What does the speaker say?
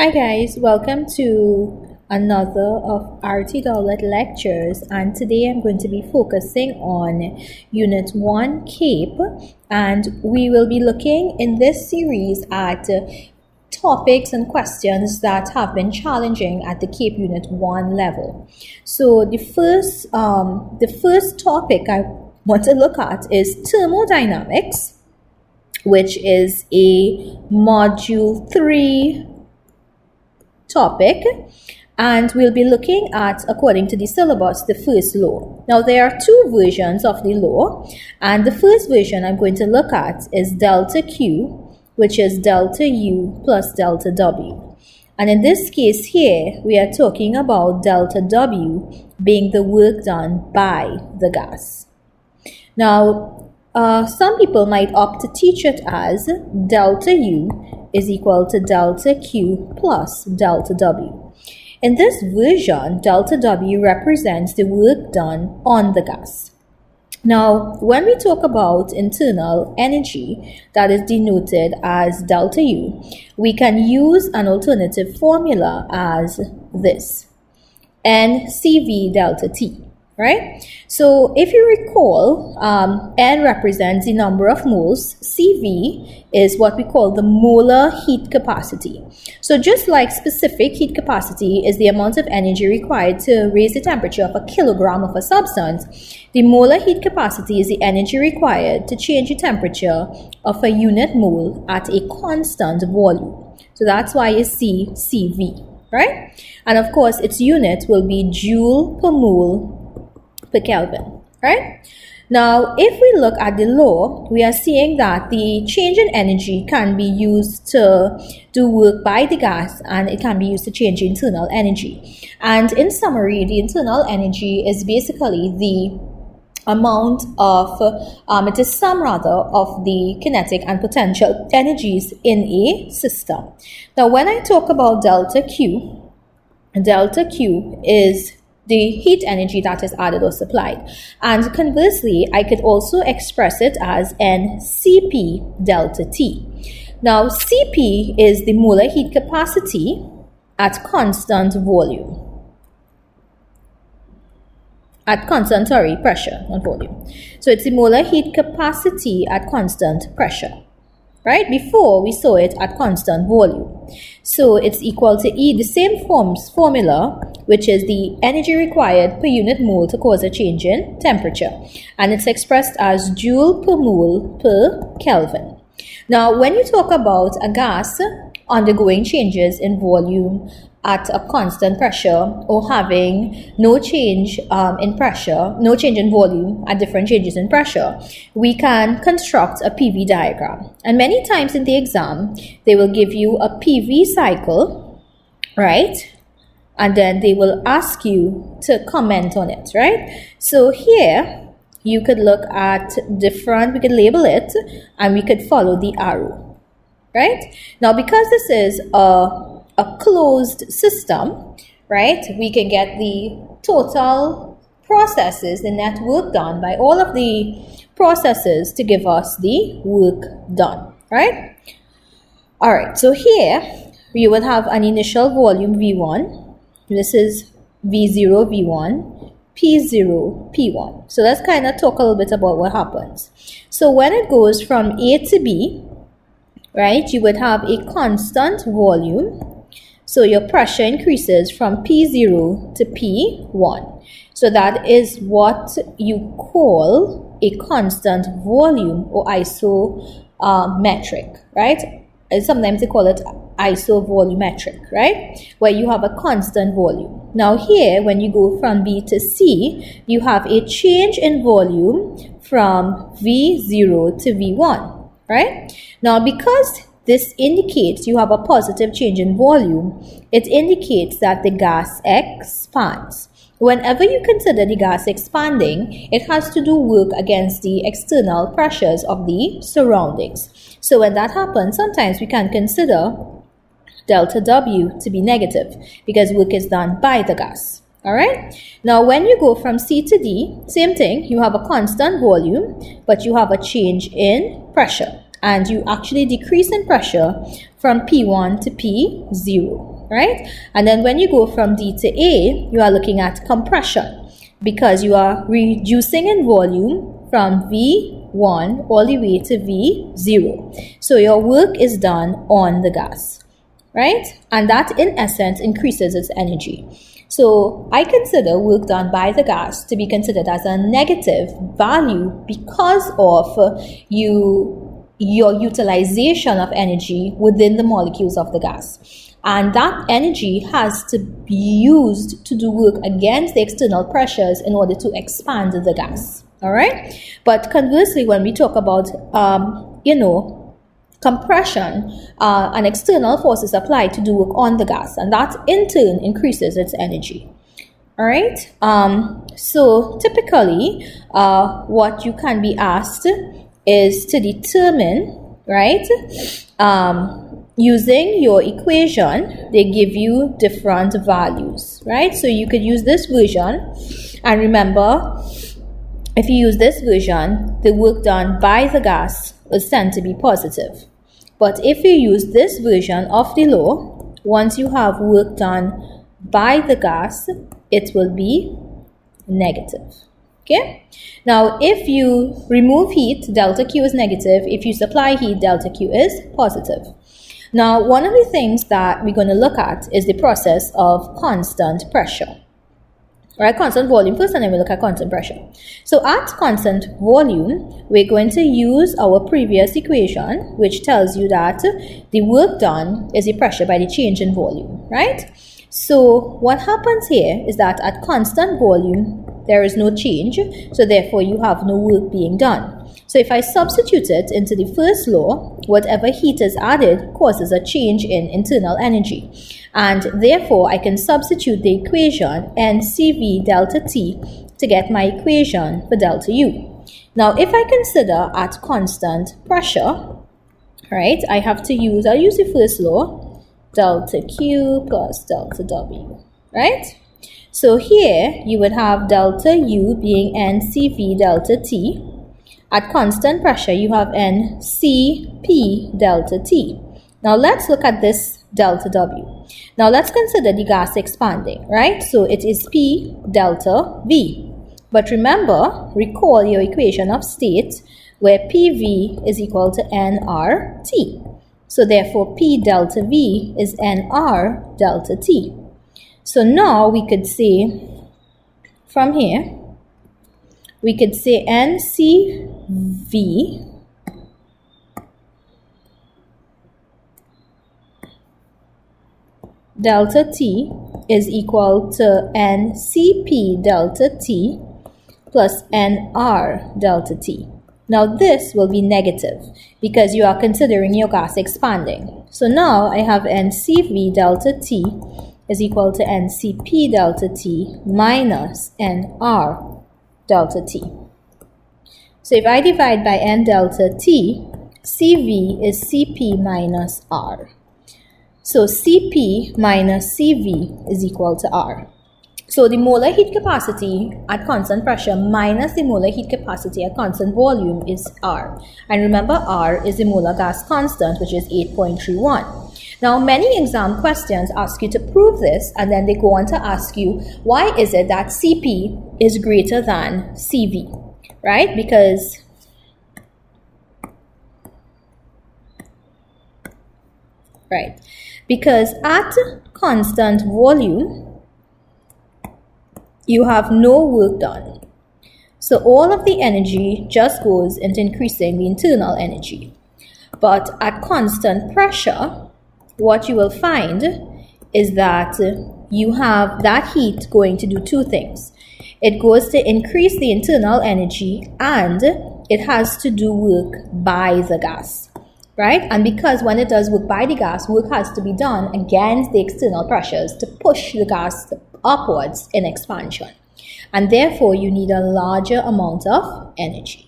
Hi guys, welcome to another of RT Dowlett lectures, and today I'm going to be focusing on Unit 1 CAPE, and we will be looking in this series at topics and questions that have been challenging at the CAPE Unit 1 level. So the first topic I want to look at is thermodynamics, which is a Module 3 topic, and we'll be looking at, according to the syllabus, the first law. Now there are two versions of the law, and the first version I'm going to look at is delta Q, which is delta U plus delta W. And in this case here, we are talking about delta W being the work done by the gas. Now, some people might opt to teach it as delta U is equal to delta Q plus delta W. In this version, delta W represents the work done on the gas. Now, when we talk about internal energy, that is denoted as delta U, we can use an alternative formula as this: NCV delta T. Right? So if you recall, N represents the number of moles. CV is what we call the molar heat capacity. So just like specific heat capacity is the amount of energy required to raise the temperature of a kilogram of a substance, the molar heat capacity is the energy required to change the temperature of a unit mole at a constant volume. So that's why you see CV, right? And of course, its unit will be joule per mole per Kelvin, right? Now, if we look at the law, we are seeing that the change in energy can be used to do work by the gas, and it can be used to change internal energy. And in summary, the internal energy is basically the amount of, it is sum rather of the kinetic and potential energies in a system. Now, when I talk about delta Q is the heat energy that is added or supplied. And conversely, I could also express it as NCP delta T. Now, CP is the molar heat capacity at constant volume. Pressure, not volume. So it's the molar heat capacity at constant pressure. Right? Before, we saw it at constant volume. So it's equal to E, the same formula, which is the energy required per unit mole to cause a change in temperature. And it's expressed as joule per mole per Kelvin. Now, when you talk about a gas undergoing changes in volume at a constant pressure, or having no change in pressure, no change in volume at different changes in pressure, we can construct a PV diagram. And many times in the exam, they will give you a PV cycle, right? And then they will ask you to comment on it, right? So here, you could look at different, we could label it, and we could follow the arrow, right? Now, because this is a closed system, right, we can get the total processes, the net work done by all of the processes to give us the work done, right? All right, so here we would have an initial volume V1. This is V0, V1, P0, P1. So let's kind of talk a little bit about what happens. So when it goes from A to B, right, you would have a constant volume. So your pressure increases from P0 to P1. So that is what you call a constant volume, or isometric, right? And sometimes they call it isovolumetric, right? Where you have a constant volume. Now here, when you go from B to C, you have a change in volume from V0 to V1, right? Now, because this indicates you have a positive change in volume, it indicates that the gas expands. Whenever you consider the gas expanding, it has to do work against the external pressures of the surroundings. So when that happens, sometimes we can consider delta W to be negative because work is done by the gas. All right. Now, when you go from C to D, same thing. You have a constant volume, but you have a change in pressure. And you actually decrease in pressure from P1 to P0. right? And then when you go from D to A, you are looking at compression because you are reducing in volume from V1 all the way to V0. So your work is done on the gas, right? And that in essence increases its energy. So I consider work done by the gas to be considered as a negative value because of your utilization of energy within the molecules of the gas. And that energy has to be used to do work against the external pressures in order to expand the gas. All right? But conversely, when we talk about, compression, an external force is applied to do work on the gas, and that in turn increases its energy. All right? So typically, what you can be asked is to determine, right? Using your equation, they give you different values, right? So you could use this version, and remember, if you use this version, the work done by the gas is tend to be positive. But if you use this version of the law, once you have work done by the gas, it will be negative. Okay? Now, if you remove heat, delta Q is negative. If you supply heat, delta Q is positive. Now, one of the things that we're going to look at is the process of constant pressure. Right, constant volume first, and then we look at constant pressure. So at constant volume, we're going to use our previous equation, which tells you that the work done is the pressure by the change in volume, right? So what happens here is that at constant volume, there is no change, so therefore you have no work being done. So if I substitute it into the first law, whatever heat is added causes a change in internal energy. And therefore, I can substitute the equation NCV delta T to get my equation for delta U. Now, if I consider at constant pressure, right, I'll use the first law, delta Q plus delta W, right? So here, you would have delta U being NCV delta T. At constant pressure, you have NCP delta T. Now, let's look at this delta W. Now, let's consider the gas expanding, right? So, it is P delta V. But remember, recall your equation of state where PV is equal to nRT. So, therefore, P delta V is nR delta T. So, now we could say from here, we could say NCV delta T is equal to NCP delta T plus NR delta T. Now this will be negative because you are considering your gas expanding. So now I have NCV delta T is equal to NCP delta T minus NR delta T. So if I divide by N delta T, CV is CP minus R. So CP minus CV is equal to R. So the molar heat capacity at constant pressure minus the molar heat capacity at constant volume is R. And remember, R is the molar gas constant, which is 8.31. Now, many exam questions ask you to prove this, and then they go on to ask you, why is it that CP is greater than CV, right? Because at constant volume, you have no work done. So all of the energy just goes into increasing the internal energy. But at constant pressure, what you will find is that you have that heat going to do two things. It goes to increase the internal energy, and it has to do work by the gas, right? And because when it does work by the gas, work has to be done against the external pressures to push the gas upwards in expansion. And therefore, you need a larger amount of energy.